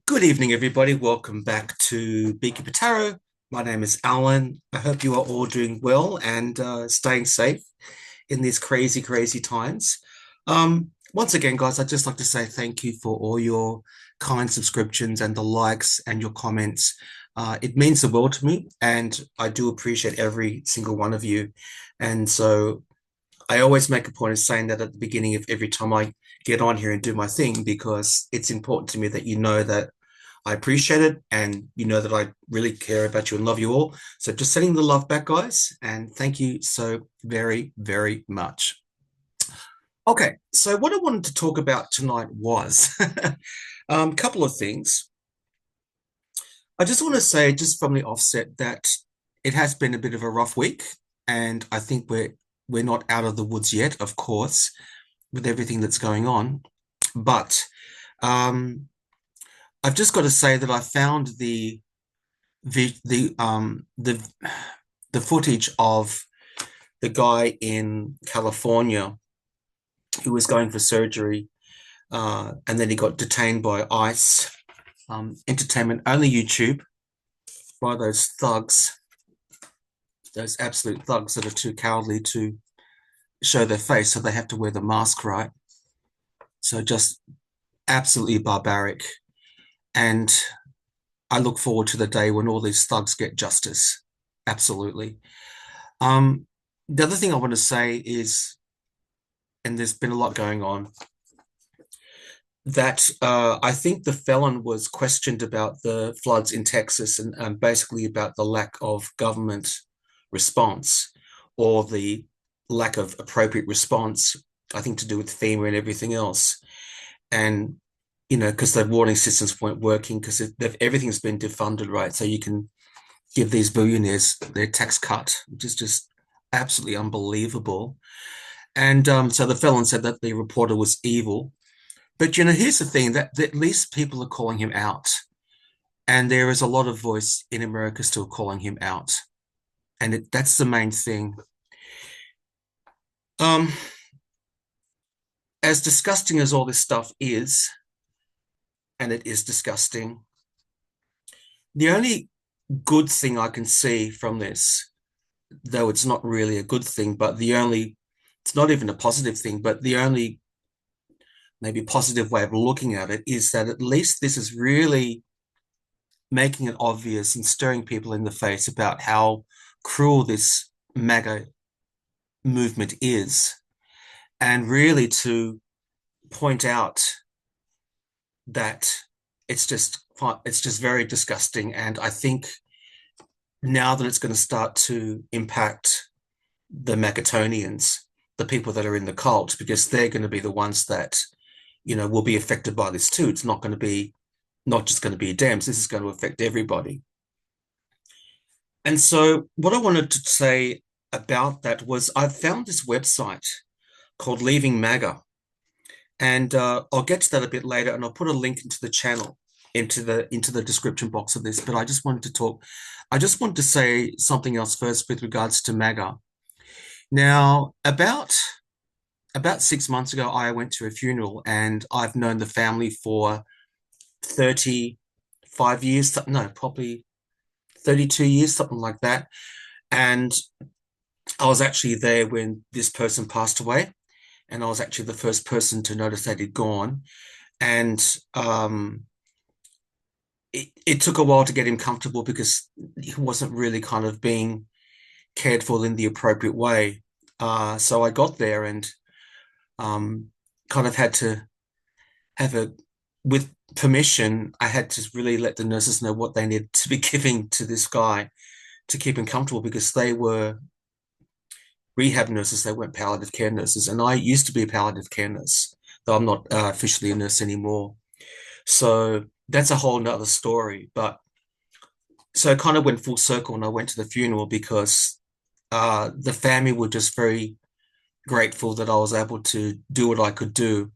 Good evening, everybody. Welcome back to Beaky Tarot. My name is Alan. I hope you are all doing well and staying safe in these crazy, crazy times. Once again, guys, I'd just like to say thank you for all your kind subscriptions and the likes and your comments. It means the world to me, and I do appreciate every single one of you. And so I always make a point of saying that at the beginning of every time I get on here and do my thing, because it's important to me that you know that I appreciate it and you know that I really care about you and love you all. So just sending the love back, guys, and thank you so very, very much. Okay, so what I wanted to talk about tonight was a couple of things. I just want to say, just from the offset, that it has been a bit of a rough week, and I think we're not out of the woods yet, of course, with everything that's going on. But um, I've just got to say that I found the the footage of the guy in California who was going for surgery, and then he got detained by ICE, entertainment only YouTube, by those thugs, those absolute thugs that are too cowardly to show their face, so they have to wear the mask, right? So just absolutely barbaric. And I look forward to the day when all these thugs get justice. Absolutely. Um, the other thing I want to say is, and there's been a lot going on, that I think the felon was questioned about the floods in Texas and basically about the lack of government response or the lack of appropriate response, I think to do with FEMA and everything else. And, because the warning systems weren't working because everything's been defunded, right? So you can give these billionaires their tax cut, which is just absolutely unbelievable. And so the felon said that the reporter was evil. But here's the thing that at least people are calling him out, and there is a lot of voice in America still calling him out, and that's the main thing. Um, as disgusting as all this stuff is, and it is disgusting, the only good thing I can see from this, though it's not really a good thing, but it's not even a positive thing, but the only maybe positive way of looking at it is that at least this is really making it obvious and staring people in the face about how cruel this MAGA movement is, and really to point out that it's just very disgusting. And I think now that it's going to start to impact the Magatonians, the people that are in the cult, because they're going to be the ones that will be affected by this too. It's not just going to be Dems. This is going to affect everybody. And so, what I wanted to say about that was I found this website called Leaving MAGA, and I'll get to that a bit later, and I'll put a link into the channel, into the description box of this. But I just wanted to talk. I just wanted to say something else first with regards to MAGA. Now, about 6 months ago, I went to a funeral, and I've known the family for 35 years. No, probably 32 years, something like that. And I was actually there when this person passed away, and I was actually the first person to notice that he'd gone. And it took a while to get him comfortable because he wasn't really kind of being cared for in the appropriate way. So I got there and kind of had to have with permission, I had to really let the nurses know what they needed to be giving to this guy to keep him comfortable, because they were rehab nurses, they weren't palliative care nurses. And I used to be a palliative care nurse, though I'm not officially a nurse anymore. So that's a whole nother story. But so it kind of went full circle, and I went to the funeral because the family were just very grateful that I was able to do what I could do.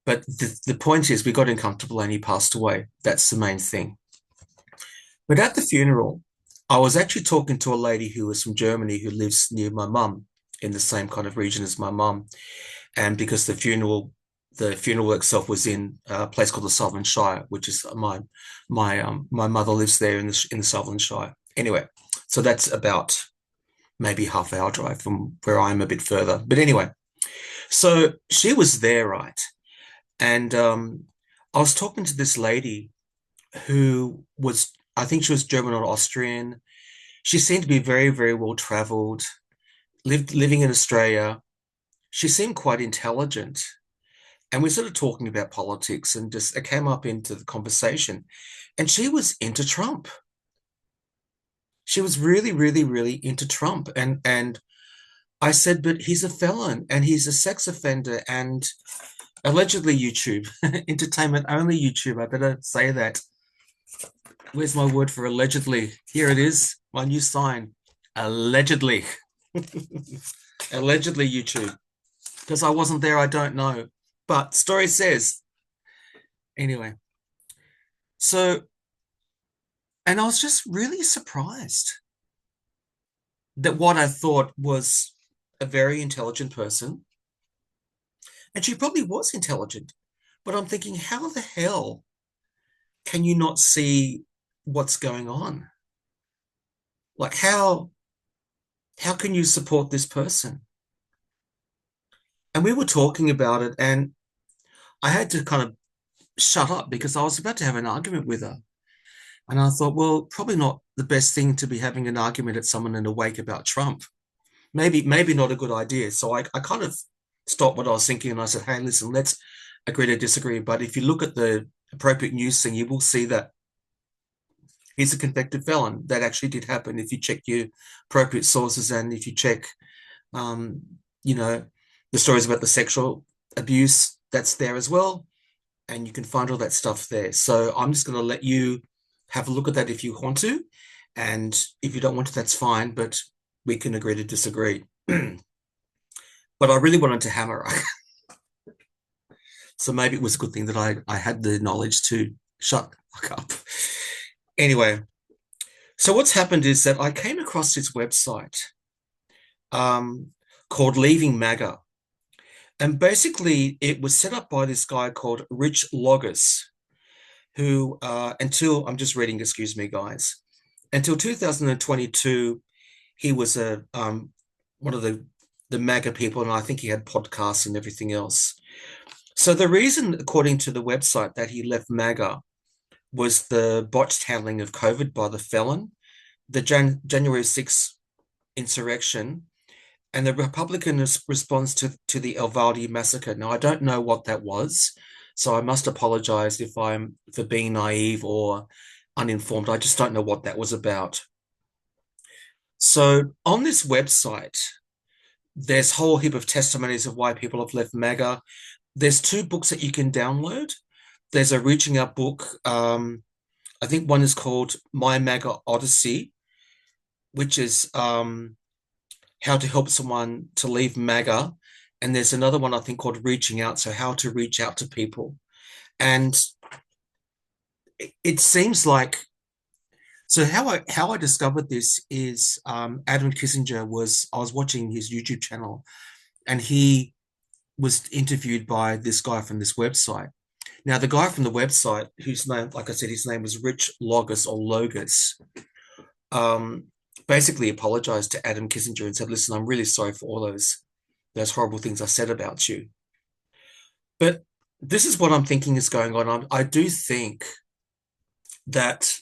But the point is, we got him comfortable and he passed away. That's the main thing. But at the funeral, I was actually talking to a lady who was from Germany who lives near my mum in the same kind of region as my mum. And because the funeral the funeral itself was in a place called the Sutherland Shire, which is my mother lives there in the Sutherland Shire. Anyway, so that's about maybe half-hour drive from where I am, a bit further. But anyway, so she was there, right? And I was talking to this lady who was, I think she was German or Austrian. She seemed to be very, very well traveled, living in Australia. She seemed quite intelligent. And we're sort of talking about politics and just it came up into the conversation. And she was into Trump. She was really, really, really into Trump. And I said, but he's a felon and he's a sex offender and allegedly YouTube, entertainment only YouTube. I better say that. Where's my word for allegedly? Here it is, my new sign. Allegedly. Allegedly YouTube. Because I wasn't there, I don't know. But story says. Anyway, so, and I was just really surprised that what I thought was a very intelligent person, and she probably was intelligent, but I'm thinking, how the hell can you not see what's going on? Like, how can you support this person? And we were talking about it, and I had to kind of shut up because I was about to have an argument with her. And I thought, well, probably not the best thing to be having an argument at someone in a wake about Trump. Maybe not a good idea. So I kind of stopped what I was thinking and I said, hey, listen, let's agree to disagree. But if you look at the appropriate news thing, you will see that he's a convicted felon. That actually did happen if you check your appropriate sources and if you check, um, you know, the stories about the sexual abuse, that's there as well. And you can find all that stuff there. So I'm just going to let you have a look at that if you want to. And if you don't want to, that's fine, but we can agree to disagree. But I really wanted to hammer her. So maybe it was a good thing that I had the knowledge to shut the fuck up. Anyway, so what's happened is that I came across this website um, called Leaving MAGA. And basically, it was set up by this guy called Rich Loggers, who, until I'm just reading, excuse me, guys, until 2022, he was one of the MAGA people, and I think he had podcasts and everything else. So the reason, according to the website, that he left MAGA was the botched handling of COVID by the felon, the January 6th insurrection, and the Republican response to the Uvalde massacre. Now, I don't know what that was, so I must apologize if I'm for being naive or uninformed. I just don't know what that was about. So on this website, there's a whole heap of testimonies of why people have left MAGA. There's two books that you can download. There's a reaching out book. I think one is called My MAGA Odyssey, which is how to help someone to leave MAGA. And there's another one I think called Reaching Out, so how to reach out to people. And it seems like, so how I discovered this is Adam Kissinger I was watching his YouTube channel and he was interviewed by this guy from this website. Now, the guy from the website, whose name, like I said, his name was Rich Logus or Logus, basically apologized to Adam Kissinger and said, listen, I'm really sorry for all those horrible things I said about you. But this is what I'm thinking is going on. I do think that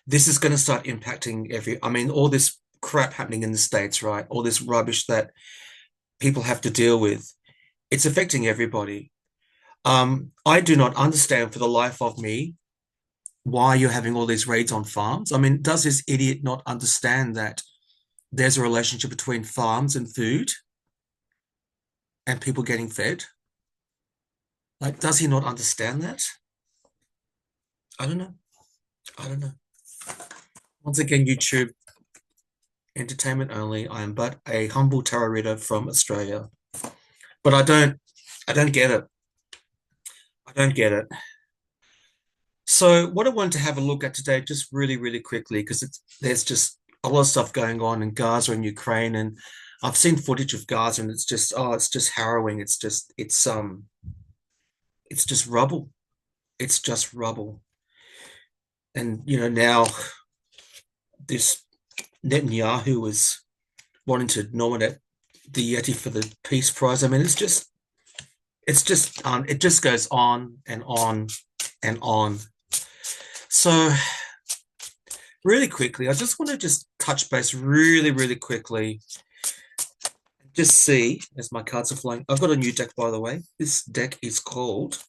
this is going to start impacting I mean, all this crap happening in the States, right? All this rubbish that people have to deal with. It's affecting everybody. I do not understand for the life of me why you're having all these raids on farms. I mean, does this idiot not understand that there's a relationship between farms and food and people getting fed? Like, does he not understand that? I don't know. I don't know. Once again, YouTube, entertainment only. I am but a humble tarot reader from Australia. But I don't get it. I don't get it. So what I wanted to have a look at today, just really, really quickly, because there's just a lot of stuff going on in Gaza and Ukraine, and I've seen footage of Gaza and it's just, oh, it's just harrowing. It's just rubble. It's just rubble. And now this Netanyahu is wanting to nominate the Yeti for the Peace Prize. I mean, it just goes on and on and on. So really quickly, I just want to just touch base really, really quickly. Just see as my cards are flying. I've got a new deck, by the way. This deck is called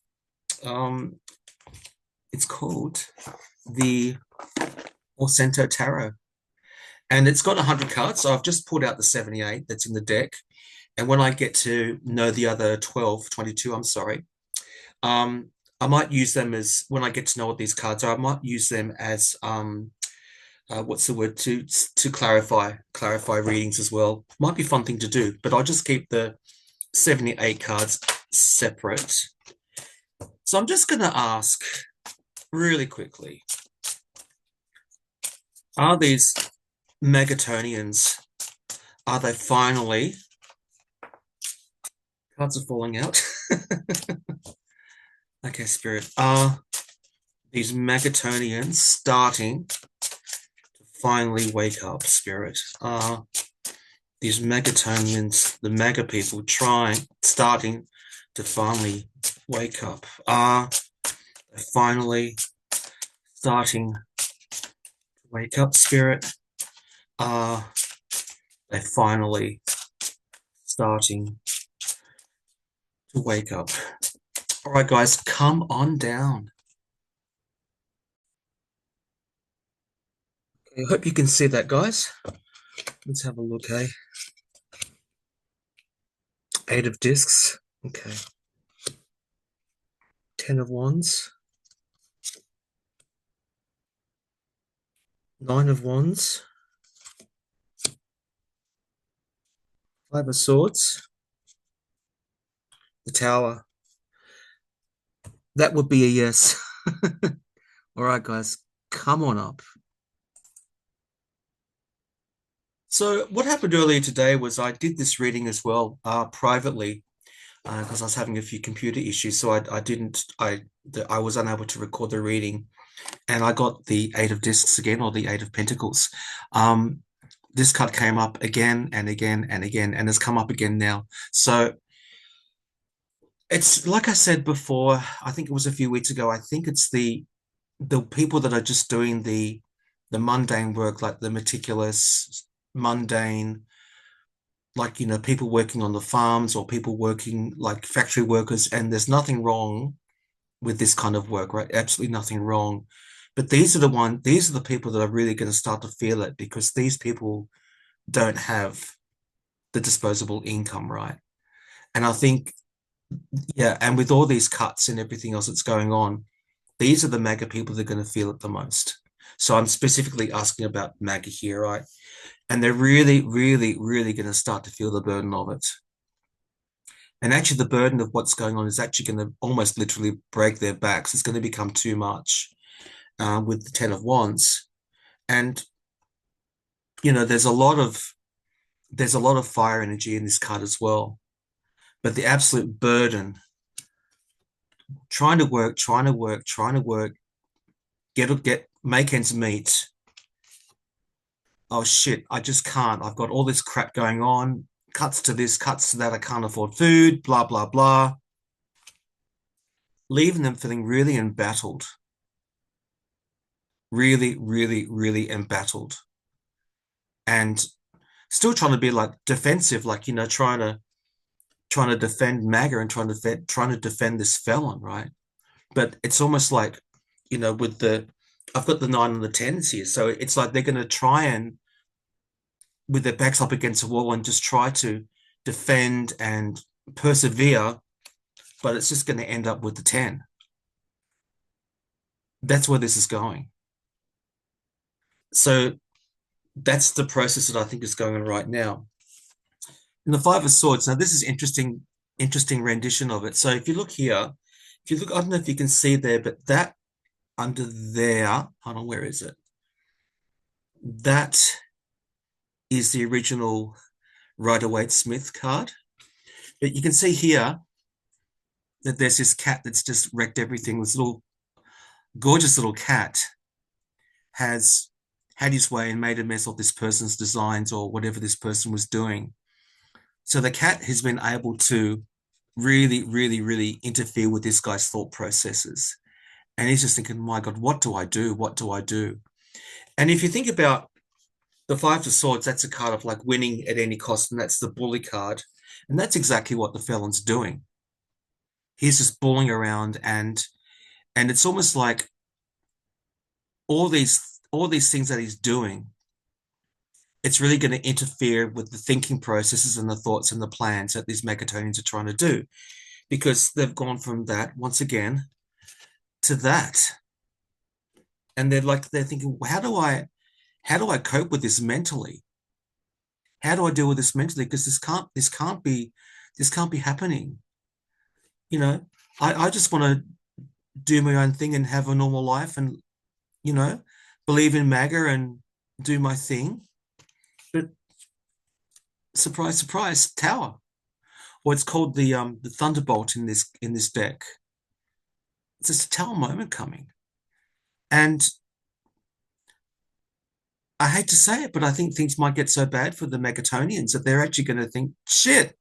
um it's called the Orcento Tarot. And it's got 100 cards. So I've just pulled out the 78 that's in the deck. And when I get to know the other 12, 22, I'm sorry, I might use them as when I get to know what these cards are, I might use them as what's the word to clarify readings as well. Might be a fun thing to do, but I'll just keep the 78 cards separate. So I'm just going to ask really quickly, are these Megatonians, are they finally, cards are falling out. Okay, Spirit, are these Megatonians starting to finally wake up, Spirit? Are these Megatonians, the MAGA people, starting to finally wake up? Are they finally starting to wake up, Spirit? Are they finally starting to wake up? All right, guys, come on down. I hope you can see that, guys. Let's have a look, eh? 8 of discs. Okay. 10 of wands. 9 of wands. 5 of swords. The tower. That would be a yes. All right, guys, come on up. So what happened earlier today was I did this reading as well, privately, because I was having a few computer issues. So I was unable to record the reading, and I got the 8 of discs again, or the 8 of pentacles. This card came up again and again and again, and has come up again now. So it's like I said before, I think it was a few weeks ago, I think it's the people that are just doing the mundane work, like the meticulous, mundane, like people working on the farms or people working like factory workers, and there's nothing wrong with this kind of work, right? Absolutely nothing wrong. But these are the people that are really going to start to feel it, because these people don't have the disposable income, right? And I think, yeah, and with all these cuts and everything else that's going on, these are the MAGA people that are going to feel it the most. So I'm specifically asking about MAGA here, right? And they're really, really, really going to start to feel the burden of it. And actually, the burden of what's going on is actually going to almost literally break their backs. It's going to become too much with the Ten of Wands. And there's a lot of fire energy in this card as well. But the absolute burden, trying to work, make ends meet. Oh shit, I just can't. I've got all this crap going on. Cuts to this, cuts to that. I can't afford food, blah, blah, blah. Leaving them feeling really embattled. Really, really, really embattled. And still trying to be like defensive, like, trying to defend MAGA and trying to defend this felon, right? But it's almost like, with I've got the 9 and the 10s here. So it's like they're going to try and, with their backs up against the wall, and just try to defend and persevere, but it's just going to end up with the 10. That's where this is going. So that's the process that I think is going on right now. In the 5 of Swords, now this is interesting rendition of it. So if you look here, I don't know if you can see there, but that under there, hold on, where is it? That is the original Rider-Waite-Smith card. But you can see here that there's this cat that's just wrecked everything. This little gorgeous little cat has had his way and made a mess of this person's designs or whatever this person was doing. So the cat has been able to really, really, really interfere with this guy's thought processes. And he's just thinking, my God, what do I do? What do I do? And if you think about the Five of Swords, that's a card of like winning at any cost, and that's the bully card. And that's exactly what the felon's doing. He's just bullying around, and it's almost like all these things that he's doing, it's really going to interfere with the thinking processes and the thoughts and the plans that these Megatonians are trying to do, because they've gone from that once again to that, and they're thinking, well, how do I cope with this mentally? How do I deal with this mentally? Because this can't be happening. You know, I just want to do my own thing and have a normal life, and you know, believe in MAGA and do my thing. But surprise, surprise, Tower. Or it's called the Thunderbolt in this deck. It's just a Tower moment coming. And I hate to say it, but I think things might get so bad for the Megatonians that they're actually going to think, shit,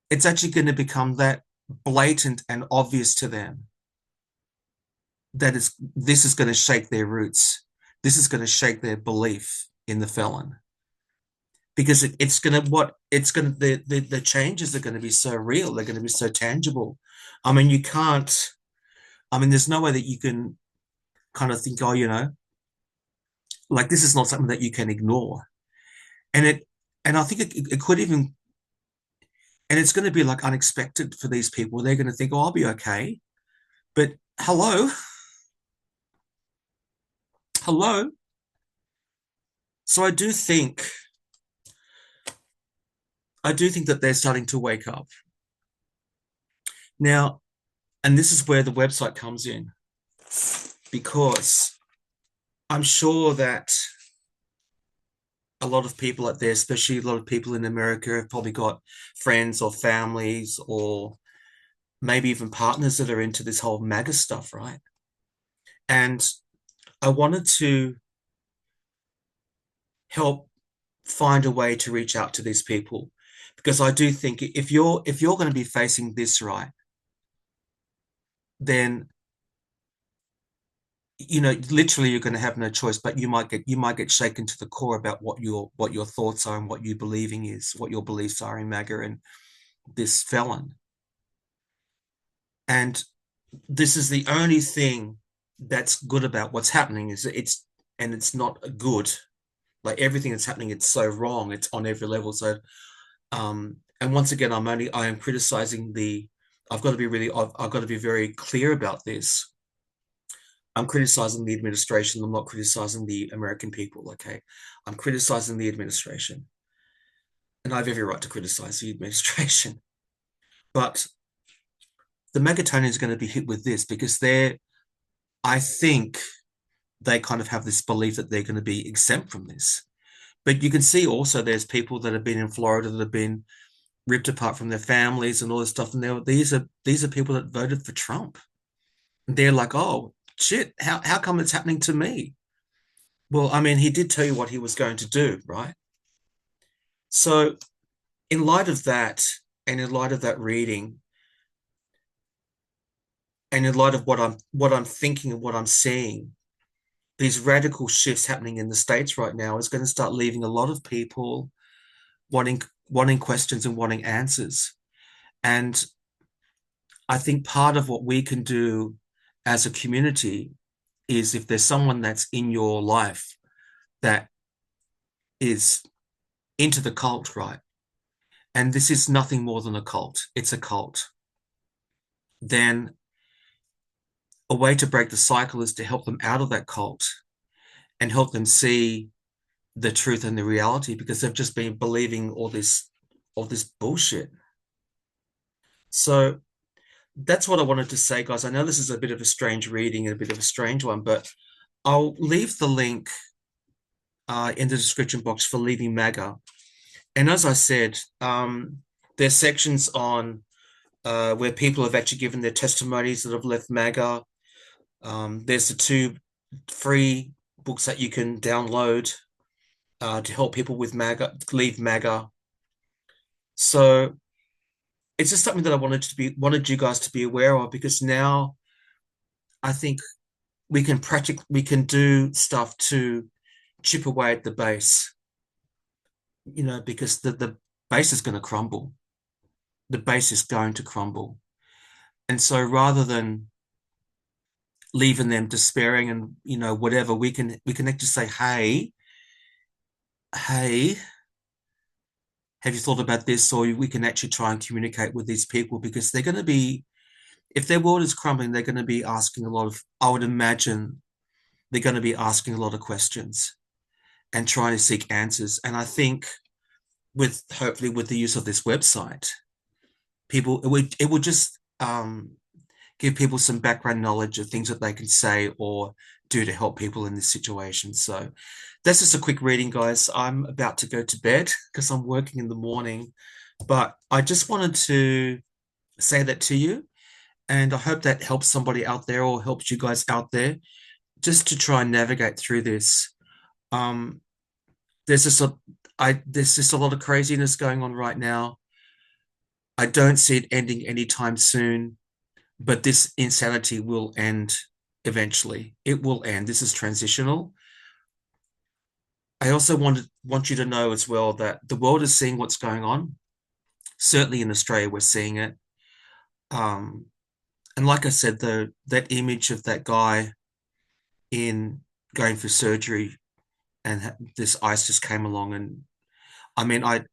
it's actually going to become that blatant and obvious to them that this is going to shake their roots. This is going to shake their belief in the felon, because it's going to the changes are going to be so real. They're going to be so tangible. I mean, you can't. I mean, there's no way that you can kind of think, oh, like this is not something that you can ignore. And I think it could even, and it's going to be like unexpected for these people. They're going to think, oh, I'll be okay. But hello, hello. So I do think that they're starting to wake up now, and this is where the website comes in, because I'm sure that a lot of people out there, especially a lot of people in America, have probably got friends or families or maybe even partners that are into this whole MAGA stuff, right? And I wanted to help find a way to reach out to these people, because I do think if you're going to be facing this, right, then literally you're going to have no choice, but you might get shaken to the core about what your thoughts are and what your beliefs are in MAGA and this felon. And this is the only thing that's good about what's happening, is that it's not good. Like everything that's happening, it's so wrong. It's on every level. So, and once again, I am criticizing I've got to be very clear about this. I'm criticizing the administration. I'm not criticizing the American people. Okay, I'm criticizing the administration, and I have every right to criticize the administration. But the Megatonian is going to be hit with this, because I think they kind of have this belief that they're going to be exempt from this. But you can see also there's people that have been in Florida that have been ripped apart from their families and all this stuff. And these are people that voted for Trump. And they're like, oh shit, how come it's happening to me? Well, I mean, he did tell you what he was going to do, right? So in light of that, and in light of that reading, and in light of what I'm thinking and what I'm seeing, these radical shifts happening in the States right now is going to start leaving a lot of people wanting questions and wanting answers. And I think part of what we can do as a community is, if there's someone that's in your life that is into the cult, right? And this is nothing more than a cult, it's a cult. Then a way to break the cycle is to help them out of that cult and help them see the truth and the reality, because they've just been believing all this bullshit. So that's what I wanted to say, guys. I know this is a bit of a strange reading and a bit of a strange one, but I'll leave the link in the description box for Leaving MAGA. And as I said, there's sections on where people have actually given their testimonies that have left MAGA. There's the two free books that you can download to help people with MAGA, leave MAGA. So it's just something that I wanted you guys to be aware of, because now I think we can do stuff to chip away at the base, because the base is going to crumble. The base is going to crumble. And so rather than leaving them despairing and whatever, we can actually say, hey, have you thought about this? Or we can actually try and communicate with these people, because they're going to be, if their world is crumbling, they're going to be asking a lot of, I would imagine they're going to be asking a lot of questions and trying to seek answers. And I think with hopefully with the use of this website, it would just give people some background knowledge of things that they can say or do to help people in this situation. So that's just a quick reading, guys. I'm about to go to bed because I'm working in the morning, but I just wanted to say that to you. And I hope that helps somebody out there or helps you guys out there just to try and navigate through this. Um, there's just there's just a lot of craziness going on right now. I don't see it ending anytime soon, but this insanity will end eventually. It will end. This is transitional. I also want you to know as well that the world is seeing what's going on. Certainly in Australia, we're seeing it. Um, and like I said, that image of that guy in going for surgery and this ice just came along, and I mean, I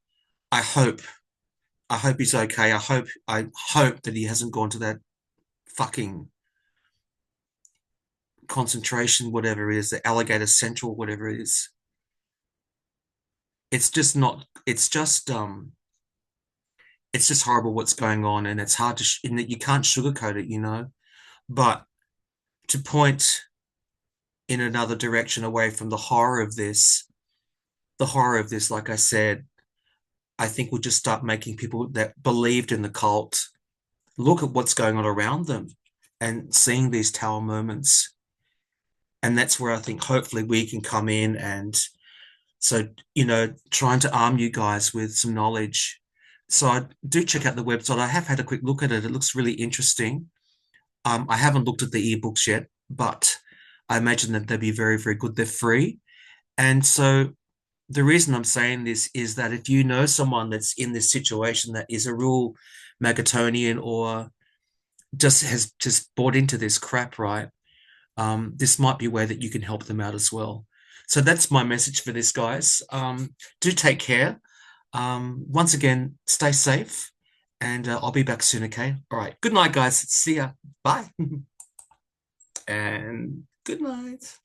hope I hope he's okay. I hope that he hasn't gone to that fucking concentration, whatever it is, the Alligator Central, whatever it is. It's just not. It's just horrible what's going on, and it's hard to. In that you can't sugarcoat it. But to point in another direction away from the horror of this, like I said, I think will just start making people that believed in the cult look at what's going on around them and seeing these tower moments. And that's where I think hopefully we can come in and so, trying to arm you guys with some knowledge. So I do check out the website. I have had a quick look at it. It looks really interesting. I haven't looked at the ebooks yet, but I imagine that they'd be very, very good. They're free. And so the reason I'm saying this is that if you know someone that's in this situation that is a real Magatonian or just has just bought into this crap, right? This might be a way that you can help them out as well. So that's my message for this, guys. Do take care. Once again, stay safe, and I'll be back soon, okay? All right. Good night, guys. See ya. Bye. And good night.